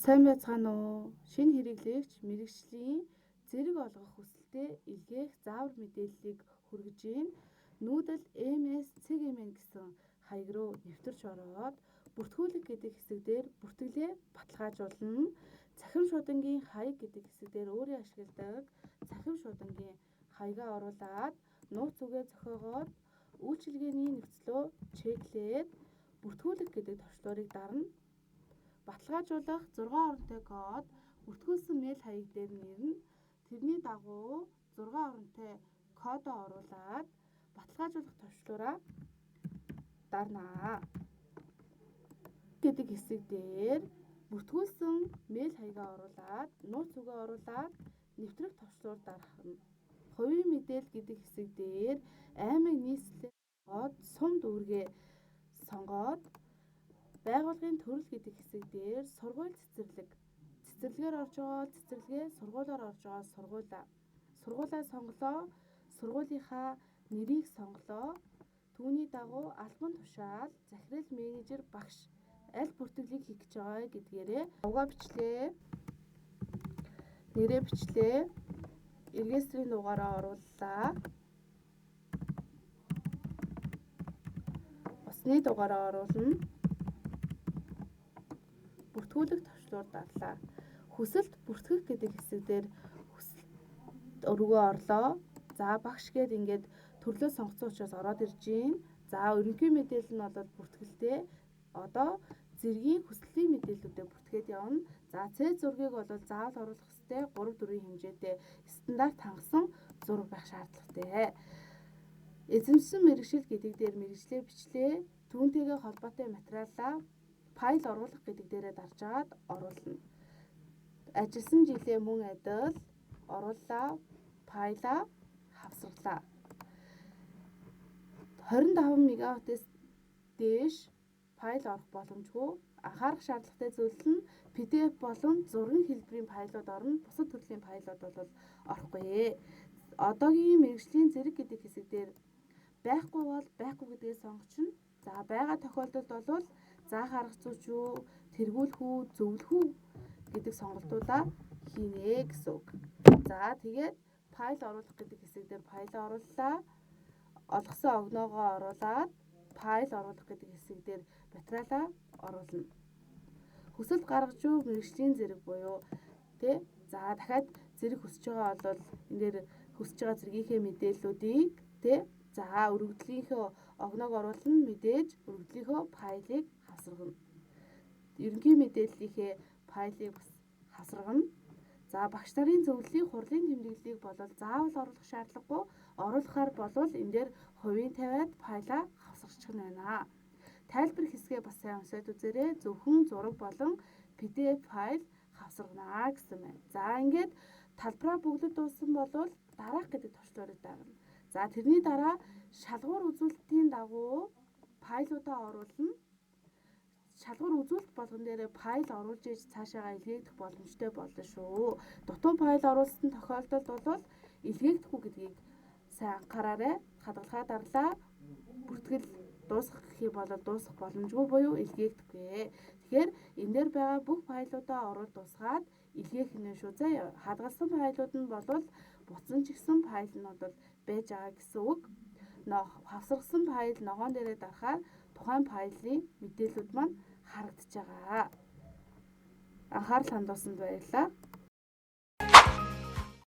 Сайн байцгаана уу? Шинэ хэрэглэгч мэрэгжлийн зэрэг олгох хүсэлтэд илгээх заавар мэдээллийг хүргэж ийн Noodle MS CGMN гэсэн хаяг руу нэвтэрч ороод бүртгүүлэх гэдэг хэсэг дээр бүртгэлээ баталгаажуулна. Цахим шуудангийн хаяг гэдэг хэсэг дээр өөрийн ашигладаг цахим шуудангийн хаягаа оруулаад нууц үгээ зохиогоод үйлчилгээний нөхцлөө чеклээд бүртгүүлэх гэдэг товчлуурыг дарна. Баталгаажуулах 6 оронтой код бүртгүүлсэн мэйл хаяг дээр нэрнэ. Тэрний дагуу 6 оронтой кодоо оруулаад баталгаажуулах товчлуураа дарнаа. Гэдэг хэсэг дээр бүртгүүлсэн мэйл хаягаа оруулаад нууц үгээ оруулаад нэвтрэх товчлуур дарахна. Хувийн мэдээлэл гэдэг хэсэг дээр аймаг нийслэлээ сонгоод сум дүүргээ сонгоод байгууллагын төрөл гэдэг хэсэг дээр сургууль цэцэрлэгээр орж байгаа цэцэрлэгээ, сургуулиар орж байгаа сургуулаа сонголоо, сургуулийнхаа нэрийг сонголоо. Түүний дагуу албан тушаал, захирал, менежер, багш аль бүртгэлийг хийх гэж байгаа гэдгээрээ угаа бичлээ, нэрээ бичлээ, регистрийн дугаараа орууллаа. Усны дугаараа оруулна. Бүртгүүлэх товчлуур дарлаа. Хүсэлт бүртгэх гэдэг хэсэг дээр хүсэлт өргөө орлоо. За багш гээд ингээд төрлөө сонгоцсон учраас ороод ирж гин. За ерөнхий мэдээлэл нь бол бүртгэлтэй. Одоо зэргийн хүслийн мэдээллүүдээ бүртгээд явна. За C зургийг бол заавал оруулах ёстой. 3-4 хэмжээтэй стандарт хангасан зураг байх шаардлагатай. Эзэмшсэн мэргэжил гэдэг дээр мэргэжлээ бичлээ. Түүнтэйгээ холбоотой материалаа файл оруулах гэдэг дээрээ дарж агаад оруулна. Ажилласан жилээ мөн адил орууллаа, файлаа хавсгарлаа. 25 МБ-ээс дээш файл орох боломжгүй. Анхаарах шаардлагатай зүйл нь PDF болон зургийн хэлбэрийн файлууд орно. Бусад төрлийн файлууд бол орохгүй. Одоогийн мэргэжлийн зэрэг гэдэг хэсэг дээр байхгүй бол байхгүй гэдгээ сонгочихно. За байгаа тохиолдолд бол заах арга зүйч юу, тэргүүлэх үү, зөвлөх үү гэдэг сонголтуудаа хийнэ гэсэн үг. За тэгээд файл оруулах гэдэг хэсэг дээр файлаа орууллаа. Олгосон огноогоо оруулаад файл оруулах гэдэг хэсэг дээр материалаа оруулна. Хүсэлт гаргаж юу мэргэжлийн зэрэг буюу тэ. За дахиад зэрэг хүсэж байгаа бол энэ дээр хүсэж байгаа зэргийнхээ мэдээллүүдийг тэ. За өргөдлийнхөө огноог оруулна, мэдээж өргөдлийнхөө файлыг хавсаргана. Ерөнхий мэдээллийнхээ файлыг бас хавсаргана. За багш нарын зөвлөлийн хурлын тэмдэглэлийг бол заавал оруулах шаардлагагүй. Оруулахаар болвол энэ дээр хувийн тавиад файлаа хавсгарчих нь байна. Тайлбар хэсгээ бас сайн уншаад үзээрэй. Зөвхөн зураг болон PDF файл хавсаргана гэсэн байна. За ингээд талбараа бүгд дууссан болвол дараах гэдэг товчлуурыг дагна. За тэрний дараа шалгуур үзүүлэлтийн дагуу файлуудаа оруулна. Шалгуур үзүүлэлт болгон дээр файл оруулж иж цаашаага илгээгдэх боломжтой болно шүү. Дутуу файл оруулсан тохиолдолд бол илгээхдэггүй гэдгийг сайн анхаараарай. Хадгалгаа дарлаа. Бүртгэл дуусгах гэх юм бол дуусгах боломжгүй буюу илгээгдэхгүй. Тэгэхээр энэ дээр байгаа бүх файлуудаа оруулж дуусгаад илгээх нь шүү. За хадгалсан файлууд нь бол буцсан ч гэсэн файл нь бол байж байгаа гэсэн үг. Хавсаргасан файл ногоон дээрээ дарахаар тухайн файлын мэдээллүүд маань харагдаж байгаа. Анхаарал хандуулсанд баярлалаа.